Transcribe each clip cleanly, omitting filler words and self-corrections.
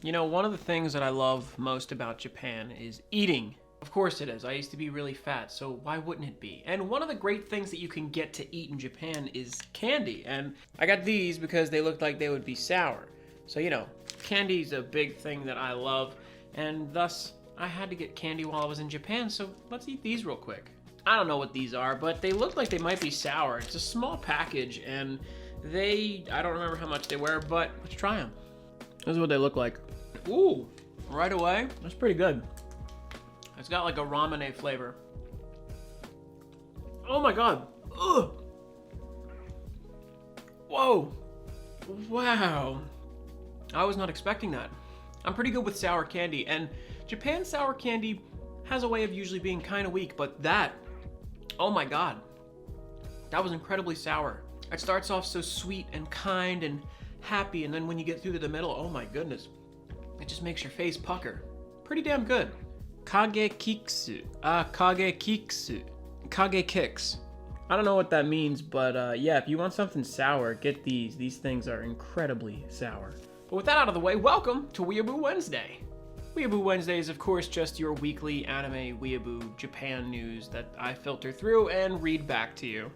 You know, one of the things that I love most about Japan is eating. Of course it is. I used to be really fat, so why wouldn't it be? And one of the great things that you can get to eat in Japan is candy. And I got these because they looked like they would be sour. So, you know, candy's a big thing that I love, and thus I had to get candy while I was in Japan, so let's eat these real quick. I don't know what these are, but they look like they might be sour. It's a small package, and I don't remember how much they were, but let's try them. This is what they look like. Ooh, right away, that's pretty good. It's got like a ramen flavor. Oh my God. Ugh. Whoa. Wow. I was not expecting that. I'm pretty good with sour candy, and Japan's sour candy has a way of usually being kind of weak, but that, oh my God. That was incredibly sour. It starts off so sweet and kind and happy, and then when you get through to the middle, oh my goodness. It just makes your face pucker. Pretty damn good. Kage kiksu. Kage kiksu. Kage kicks. I don't know what that means, but yeah, if you want something sour, get these. These things are incredibly sour. But with that out of the way, welcome to Weeaboo Wednesday. Weeaboo Wednesday is, of course, just your weekly anime weeaboo Japan news that I filter through and read back to you.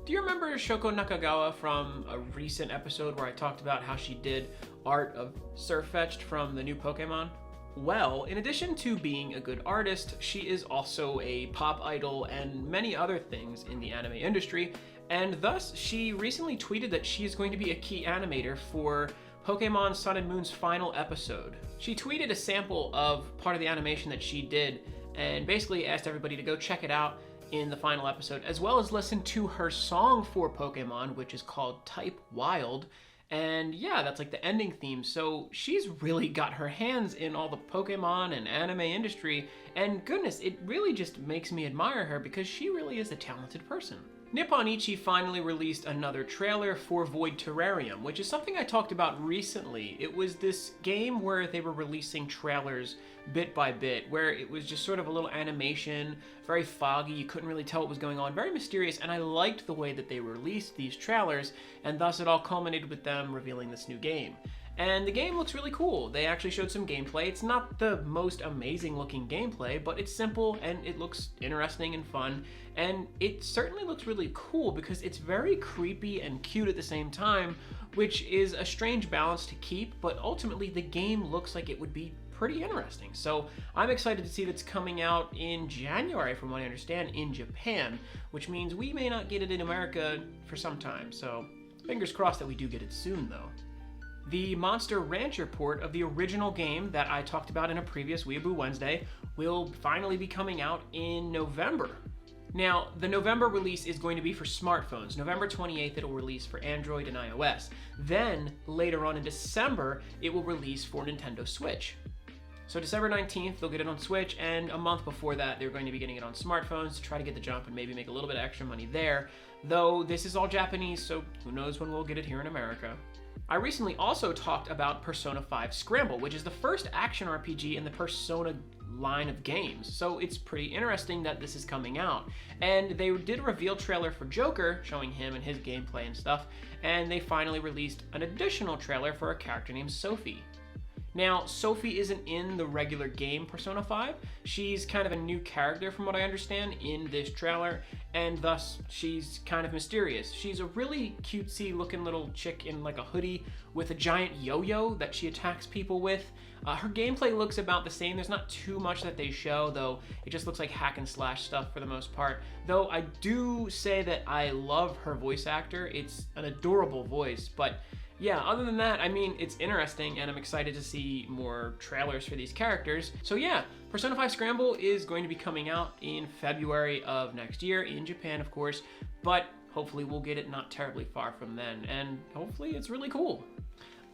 Do you remember Shoko Nakagawa from a recent episode where I talked about how she did art of Surfetched from the new Pokemon? Well, in addition to being a good artist, she is also a pop idol and many other things in the anime industry, and thus she recently tweeted that she is going to be a key animator for Pokemon Sun and Moon's final episode. She tweeted a sample of part of the animation that she did and basically asked everybody to go check it out in the final episode, as well as listen to her song for Pokemon, which is called Type Wild. And yeah, that's like the ending theme. So she's really got her hands in all the Pokemon and anime industry. And goodness, it really just makes me admire her because she really is a talented person. Nippon Ichi finally released another trailer for Void Terrarium, which is something I talked about recently. It was this game where they were releasing trailers bit by bit, where it was just sort of a little animation, very foggy, you couldn't really tell what was going on, very mysterious, and I liked the way that they released these trailers, and thus it all culminated with them revealing this new game. And the game looks really cool. They actually showed some gameplay. It's not the most amazing looking gameplay, but it's simple and it looks interesting and fun. And it certainly looks really cool because it's very creepy and cute at the same time, which is a strange balance to keep, but ultimately the game looks like it would be pretty interesting. So I'm excited to see that's coming out in January, from what I understand, in Japan, which means we may not get it in America for some time. So fingers crossed that we do get it soon though. The Monster Rancher port of the original game that I talked about in a previous Weeaboo Wednesday will finally be coming out in November. Now, the November release is going to be for smartphones. November 28th, it'll release for Android and iOS. Then, later on in December, it will release for Nintendo Switch. So December 19th, they'll get it on Switch, and a month before that, they're going to be getting it on smartphones to try to get the jump and maybe make a little bit of extra money there. Though, this is all Japanese, so who knows when we'll get it here in America. I recently also talked about Persona 5 Scramble, which is the first action RPG in the Persona line of games. So it's pretty interesting that this is coming out. And they did a reveal trailer for Joker, showing him and his gameplay and stuff, and they finally released an additional trailer for a character named Sophie. Now, Sophie isn't in the regular game Persona 5. She's kind of a new character from what I understand in this trailer, and thus she's kind of mysterious. She's a really cutesy looking little chick in like a hoodie with a giant yo-yo that she attacks people with. Her gameplay looks about the same. There's not too much that they show, though. It just looks like hack and slash stuff for the most part. Though I do say that I love her voice actor. It's an adorable voice, but yeah, other than that, I mean, it's interesting, and I'm excited to see more trailers for these characters. So yeah, Persona 5 Scramble is going to be coming out in February of next year, in Japan, of course, but hopefully we'll get it not terribly far from then, and hopefully it's really cool.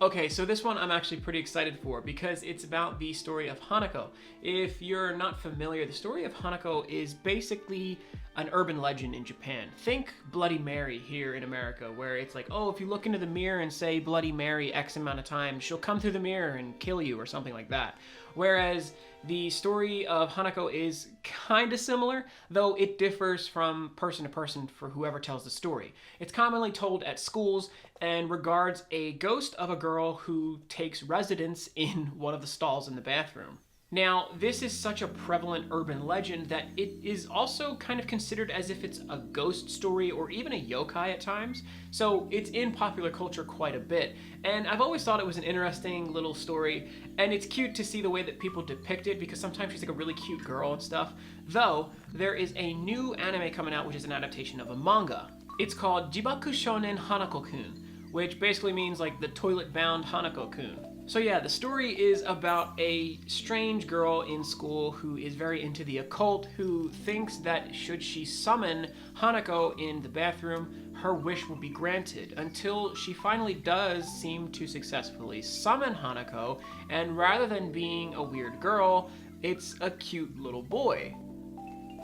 Okay, so this one I'm actually pretty excited for because it's about the story of Hanako. If you're not familiar, the story of Hanako is basically an urban legend in Japan. Think Bloody Mary here in America, where it's like, oh, if you look into the mirror and say Bloody Mary X amount of times, she'll come through the mirror and kill you or something like that. Whereas the story of Hanako is kind of similar, though it differs from person to person for whoever tells the story. It's commonly told at schools and regards a ghost of a girl who takes residence in one of the stalls in the bathroom. Now, this is such a prevalent urban legend that it is also kind of considered as if it's a ghost story or even a yokai at times, so it's in popular culture quite a bit. And I've always thought it was an interesting little story, and it's cute to see the way that people depict it because sometimes she's like a really cute girl and stuff. Though, there is a new anime coming out which is an adaptation of a manga. It's called Jibaku Shonen Hanako-kun, which basically means like the toilet-bound Hanako-kun. So yeah, the story is about a strange girl in school who is very into the occult, who thinks that should she summon Hanako in the bathroom, her wish will be granted, until she finally does seem to successfully summon Hanako, and rather than being a weird girl, it's a cute little boy.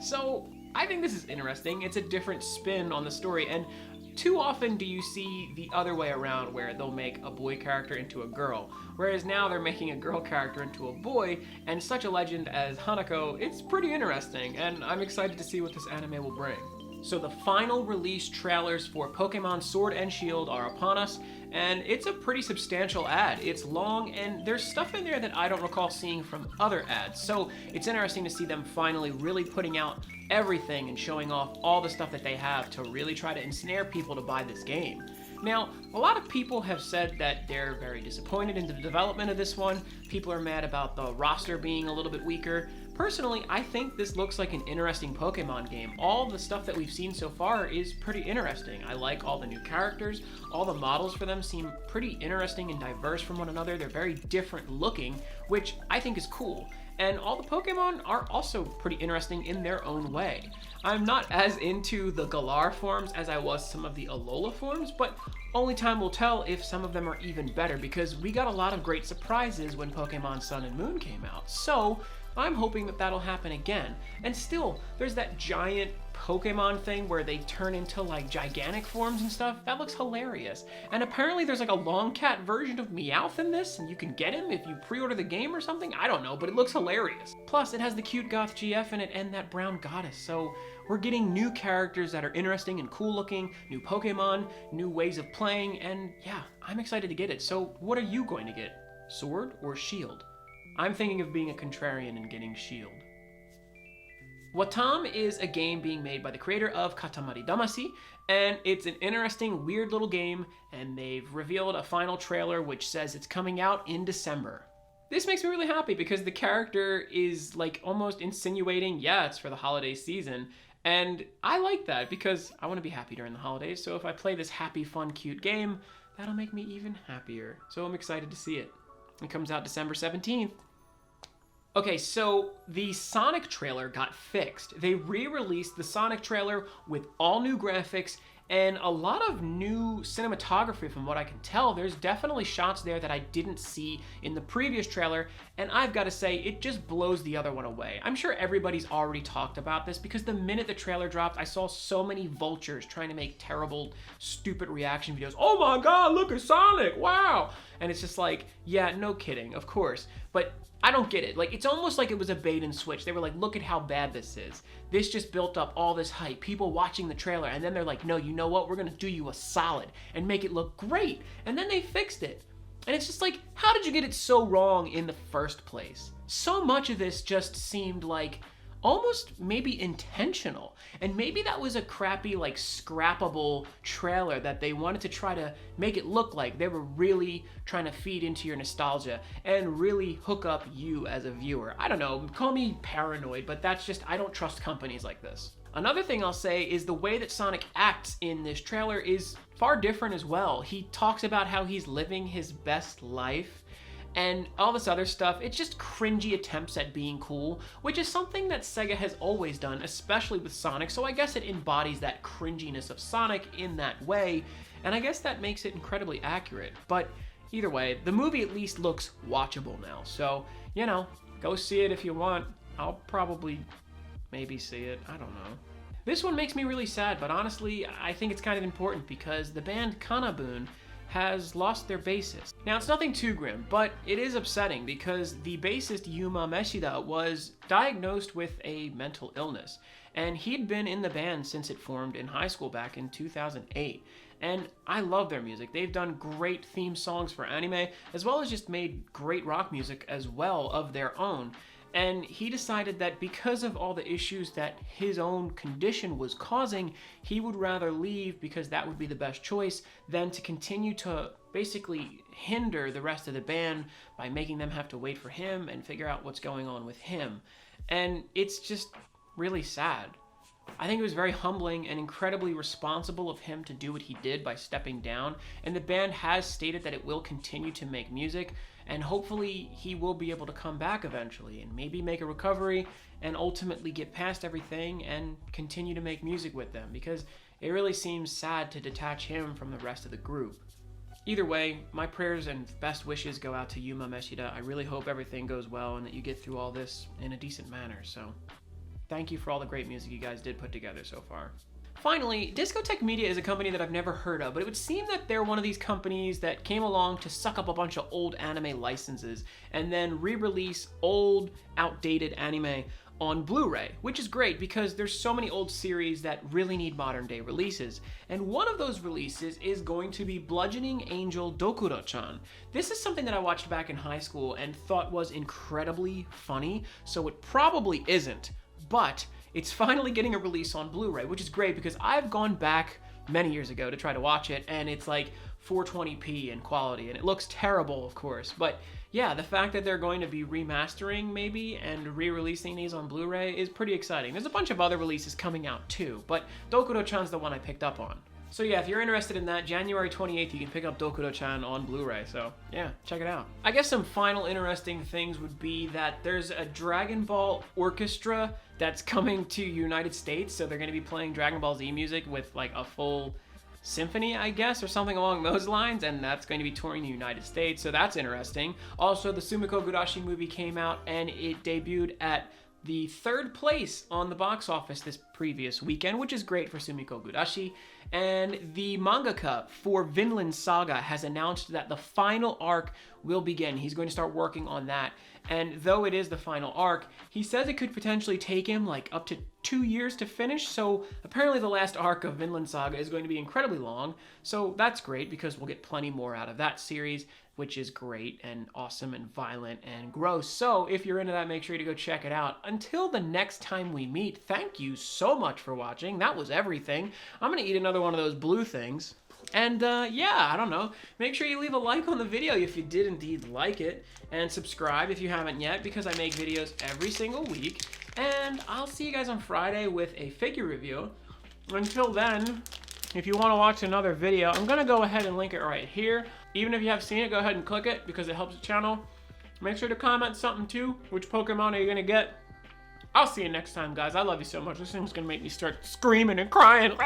So I think this is interesting. It's a different spin on the story, and too often do you see the other way around where they'll make a boy character into a girl, whereas now they're making a girl character into a boy, and such a legend as Hanako, it's pretty interesting, and I'm excited to see what this anime will bring. So the final release trailers for Pokemon Sword and Shield are upon us, and it's a pretty substantial ad. It's long, and there's stuff in there that I don't recall seeing from other ads, so it's interesting to see them finally really putting out everything and showing off all the stuff that they have to really try to ensnare people to buy this game. Now, a lot of people have said that they're very disappointed in the development of this one. People are mad about the roster being a little bit weaker. Personally, I think this looks like an interesting Pokemon game. All the stuff that we've seen so far is pretty interesting. I like all the new characters. All the models for them seem pretty interesting and diverse from one another. They're very different looking, which I think is cool. And all the Pokemon are also pretty interesting in their own way. I'm not as into the Galar forms as I was some of the Alola forms, but only time will tell if some of them are even better, because we got a lot of great surprises when Pokemon Sun and Moon came out. So I'm hoping that that'll happen again. And still, there's that giant Pokemon thing where they turn into like gigantic forms and stuff. That looks hilarious. And apparently there's like a Longcat version of Meowth in this, and you can get him if you pre-order the game or something. I don't know, but it looks hilarious. Plus, it has the cute goth GF in it and that brown goddess, so we're getting new characters that are interesting and cool looking, new Pokemon, new ways of playing, and yeah, I'm excited to get it. So what are you going to get? Sword or Shield? I'm thinking of being a contrarian and getting Shield. Watam is a game being made by the creator of Katamari Damacy, and it's an interesting, weird little game, and they've revealed a final trailer which says it's coming out in December. This makes me really happy because the character is like almost insinuating, yeah, it's for the holiday season, and I like that because I want to be happy during the holidays, so if I play this happy, fun, cute game, that'll make me even happier. So I'm excited to see it. It comes out December 17th. Okay, so the Sonic trailer got fixed. They re-released the Sonic trailer with all new graphics and a lot of new cinematography from what I can tell. There's definitely shots there that I didn't see in the previous trailer, and I've got to say, it just blows the other one away. I'm sure everybody's already talked about this because the minute the trailer dropped, I saw so many vultures trying to make terrible, stupid reaction videos. Oh my god, look at Sonic, wow! And it's just like, yeah, no kidding, of course. But I don't get it. Like, it's almost like it was a bait and switch. They were like, look at how bad this is. This just built up all this hype, people watching the trailer, and then they're like, no, you know what? We're gonna do you a solid and make it look great. And then they fixed it. And it's just like, how did you get it so wrong in the first place? So much of this just seemed like almost maybe intentional. And maybe that was a crappy, like, scrappable trailer that they wanted to try to make it look like they were really trying to feed into your nostalgia and really hook up you as a viewer. I don't know, call me paranoid, but that's just, I don't trust companies like this. Another thing I'll say is the way that Sonic acts in this trailer is far different as well. He talks about how he's living his best life and all this other stuff. It's just cringy attempts at being cool, which is something that Sega has always done, especially with Sonic, so I guess it embodies that cringiness of Sonic in that way, and I guess that makes it incredibly accurate. But either way, the movie at least looks watchable now, so, you know, go see it if you want. I'll probably maybe see it, I don't know. This one makes me really sad, but honestly, I think it's kind of important because the band Kana Boon has lost their bassist. Now, it's nothing too grim, but it is upsetting because the bassist Yuma Meshida was diagnosed with a mental illness, and he'd been in the band since it formed in high school back in 2008. And I love their music. They've done great theme songs for anime, as well as just made great rock music as well of their own. And he decided that because of all the issues that his own condition was causing, he would rather leave because that would be the best choice than to continue to basically hinder the rest of the band by making them have to wait for him and figure out what's going on with him. And it's just really sad. I think it was very humbling and incredibly responsible of him to do what he did by stepping down, and the band has stated that it will continue to make music, and hopefully he will be able to come back eventually and maybe make a recovery and ultimately get past everything and continue to make music with them, because it really seems sad to detach him from the rest of the group. Either way, my prayers and best wishes go out to Yuma Meshida. I really hope everything goes well and that you get through all this in a decent manner, so thank you for all the great music you guys did put together so far. Finally, Discotech Media is a company that I've never heard of, but it would seem that they're one of these companies that came along to suck up a bunch of old anime licenses and then re-release old, outdated anime on Blu-ray, which is great because there's so many old series that really need modern day releases. And one of those releases is going to be Bludgeoning Angel Dokuro Chan. This is something that I watched back in high school and thought was incredibly funny, so it probably isn't. But it's finally getting a release on Blu-ray, which is great because I've gone back many years ago to try to watch it, and it's like 420p in quality, and it looks terrible, of course. But yeah, the fact that they're going to be remastering maybe and re-releasing these on Blu-ray is pretty exciting. There's a bunch of other releases coming out too, but Dokuro Chan's the one I picked up on. So yeah, if you're interested in that, January 28th, you can pick up Dokuro Chan on Blu-ray, so yeah, check it out. I guess some final interesting things would be that there's a Dragon Ball orchestra that's coming to United States, so they're going to be playing Dragon Ball Z music with like a full symphony, I guess, or something along those lines, and that's going to be touring the United States, so that's interesting. Also, the Sumiko Gurashi movie came out, and it debuted at the 3rd place on the box office this previous weekend, which is great for Sumiko Gurashi. And the mangaka for Vinland Saga has announced that the final arc will begin. He's going to start working on that. And though it is the final arc, he says it could potentially take him like up to 2 years to finish. So apparently the last arc of Vinland Saga is going to be incredibly long. So that's great because we'll get plenty more out of that series, which is great and awesome and violent and gross. So if you're into that, make sure to go check it out. Until the next time we meet, thank you so much for watching. That was everything. I'm gonna eat another one of those blue things. And yeah, I don't know. Make sure you leave a like on the video if you did indeed like it. And subscribe if you haven't yet, because I make videos every single week. And I'll see you guys on Friday with a figure review. Until then, if you want to watch another video, I'm going to go ahead and link it right here. Even if you have seen it, go ahead and click it because it helps the channel. Make sure to comment something too. Which Pokemon are you going to get? I'll see you next time, guys. I love you so much. This thing's going to make me start screaming and crying.